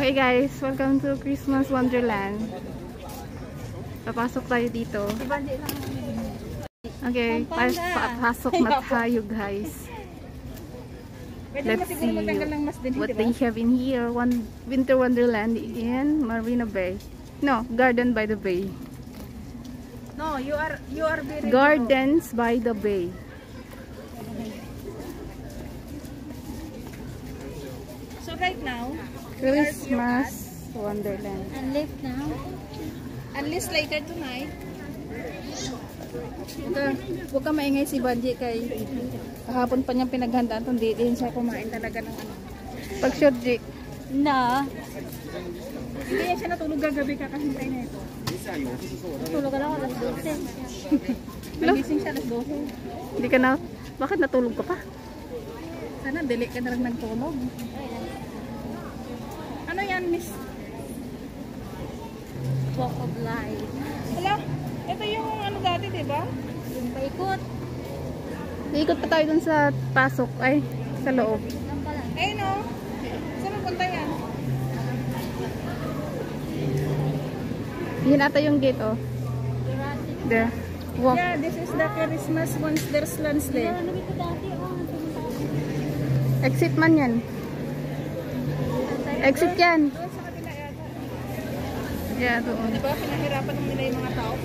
Okay guys, welcome to Christmas Wonderland. Papasok tayo dito. Okay, papasok na tayo guys. Let's see what they have in here. Winter Wonderland in Marina Bay. No, Garden by the Bay. No, you are very Gardens by the Bay. So right now, Christmas Wonderland. and live now. Unless later tonight. Huwag ka maingay si Banji kay kahapon pa niyang pinaghandaan. Hindi din siya kumain talaga ng ano. Pag short Jake. Na. Hindi siya natulog gagabi kakahintay na ito. Tulog ka lang alas 12. Nagising siya alas 12. Hindi ka na, bakit natulog ka pa? Sana dili ka na rin nagtulog. Ano yan, Miss? Walk of Life. Wala, ito yung ano dati, diba? Yung paikot. Iikot pa tayo dun sa pasok, ay, sa loob. Eh no, saan punta yan? Yun ata yung gate, oh. There. Walk. Yeah, this is the Christmas Wonderland Day. Exit man yan. Exit yan. Doon sa kabila yata. Yeah, doon. Diba, pinahirapan ng nila yung mga tao.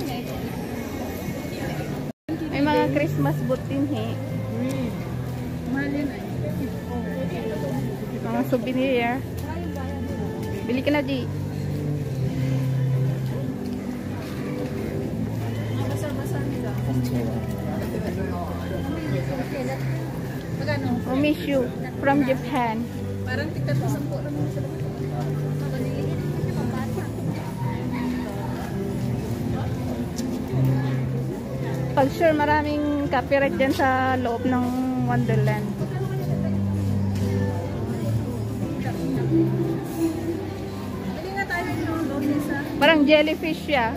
May mga Christmas booth din, he. Mahal yun ay. Mga souvenir. Bili ka na, Di. Basar-basar nila. Magkano? Omishu from Japan. Parang tigtat sa 10 lang yung sa labas. Pag sure, maraming copyright dyan sa loob ng Wonderland. Hindi nga tayo yung loob niya sa... Parang jellyfish siya.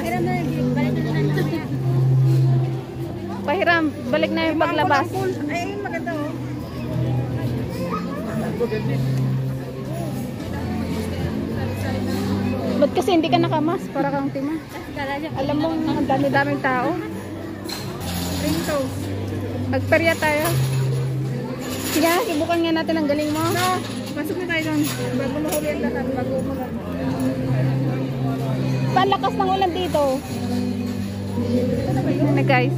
Pahiram na yung balik na lang niya. Pahiram, balik na yung paglabas. Ay, ayun maganda oh. Ba't kasi hindi ka nakamas? Para kang tima. Alam mo, ang dami-daming tao. Rinto. Magperya tayo. Sige, subukan nga natin ang galing mo. No, pasok na tayo doon. Bago mahuli ang lahat, bago umulan. Palakas ng ulan dito. Na guys.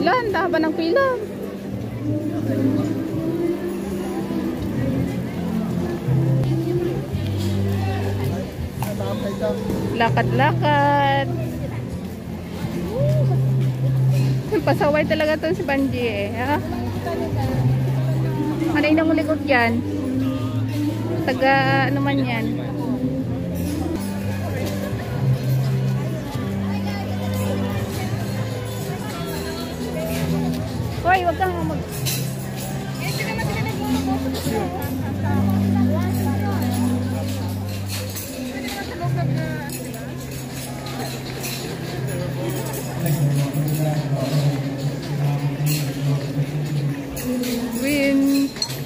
Lan, haba ng pila. Lakad-lakad. Pasaway talaga to si Banji eh. Ha? Ano yung namulikot yan? Taga ano man yan? Hoy, wag kang mag...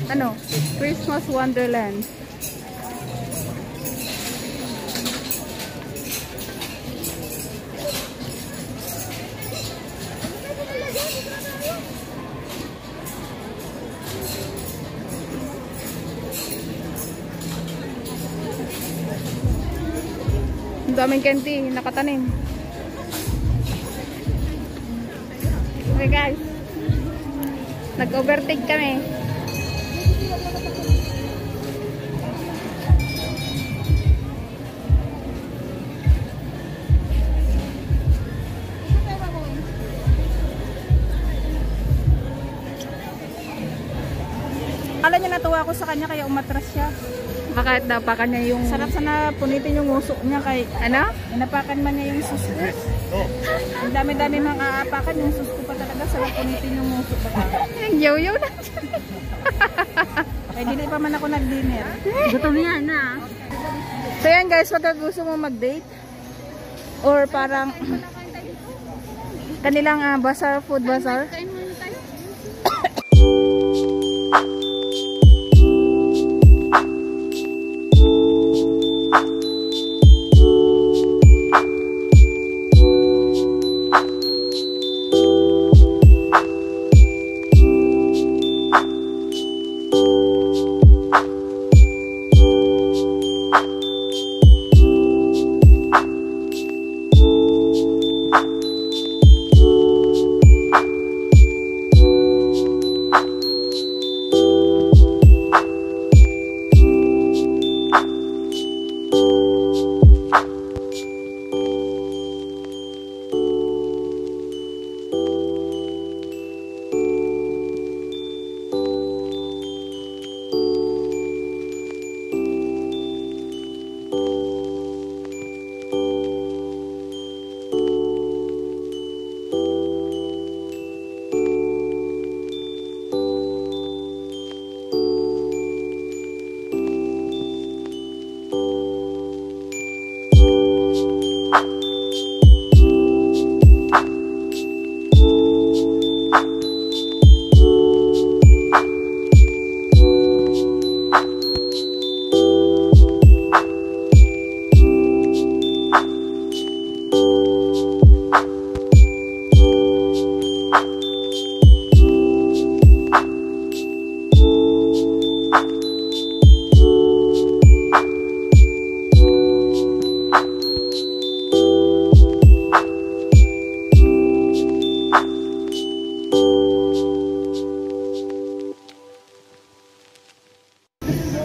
Ano? Christmas Wonderland. Ang daming candy, nakatanim. Okay guys, nag-overtake kami. Alam niya, natuwa ako sa kanya kaya umatras siya. Baka napakan niya yung... Sarap sana punitin yung uso niya kay... Ano? Napakan man niya yung susko. Ang dami-dami mga aapakan yung susko pa talaga. Sarap punitin yung uso pa talaga. Yung yaw-yaw na. Kaya hindi pa man ako nag-dinner. Gutom yan na. So yan guys, pagka gusto mo mag-date or parang kanilang bazaar, food bazaar. Kain muna tayo.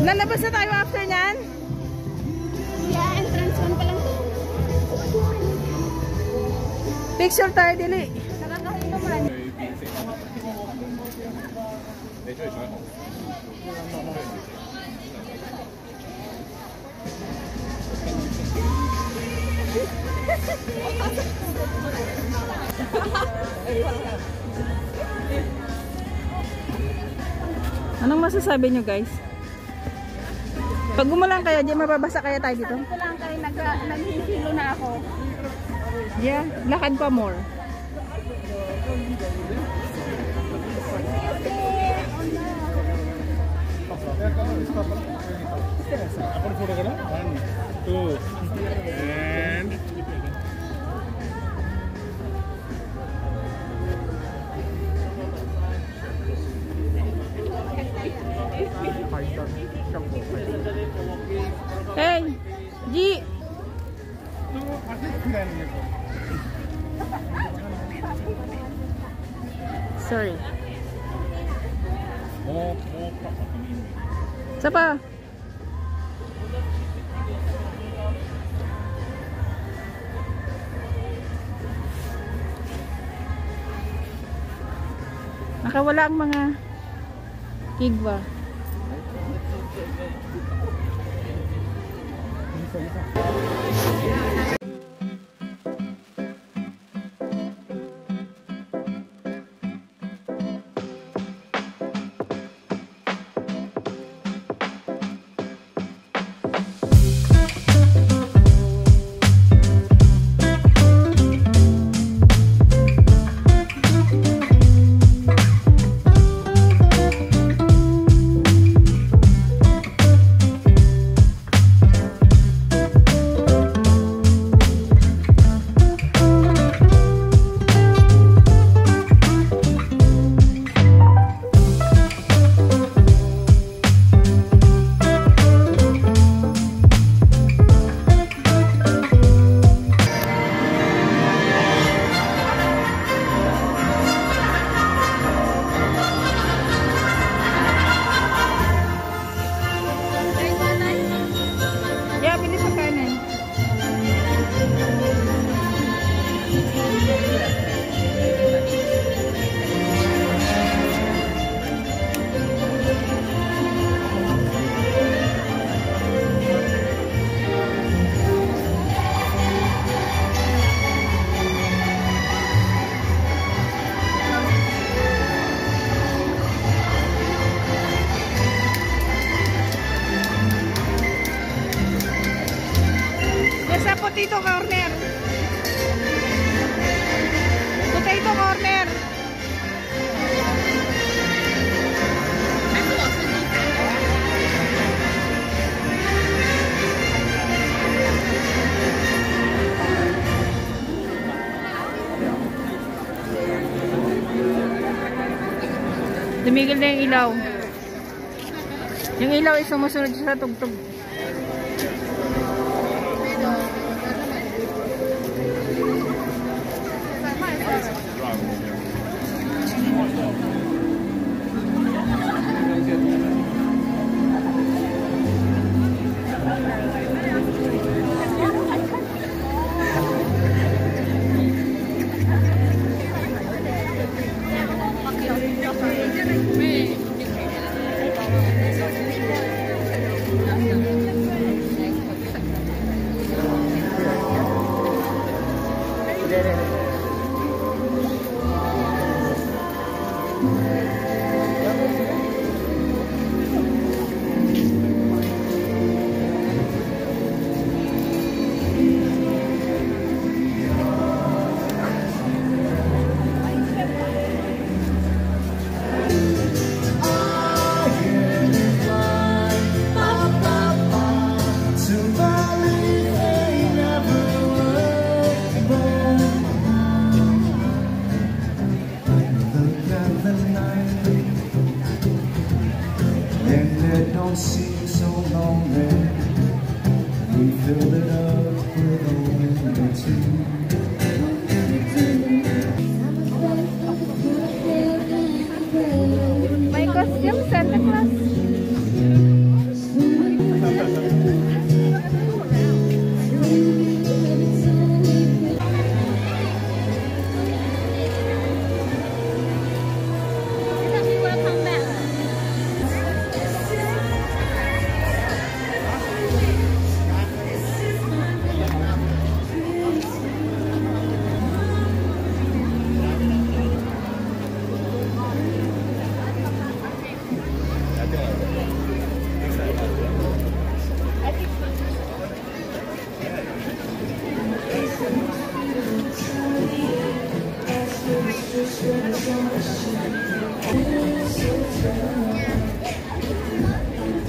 Lalabas na tayo after nyan? Yeah, entrance 1 pa lang to. Picture tayo, dili. Nakakahin naman. Anong masasabi nyo guys? Pag gumulan kaya, di mababasa kaya tayo dito? Sabi ko lang kayo, naghihilo na ako. Yeah, lakad pa more. Hey, G. Sorry. Isa pa. Nakawala ang mga kigwa. Potato corner. Potato corner. Tumigil na yung ilaw. Yung ilaw ay sumusunod sa tugtog. Don't seem so lonely. We filled it up with a window too. May costume Santa Claus.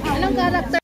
Anong karakter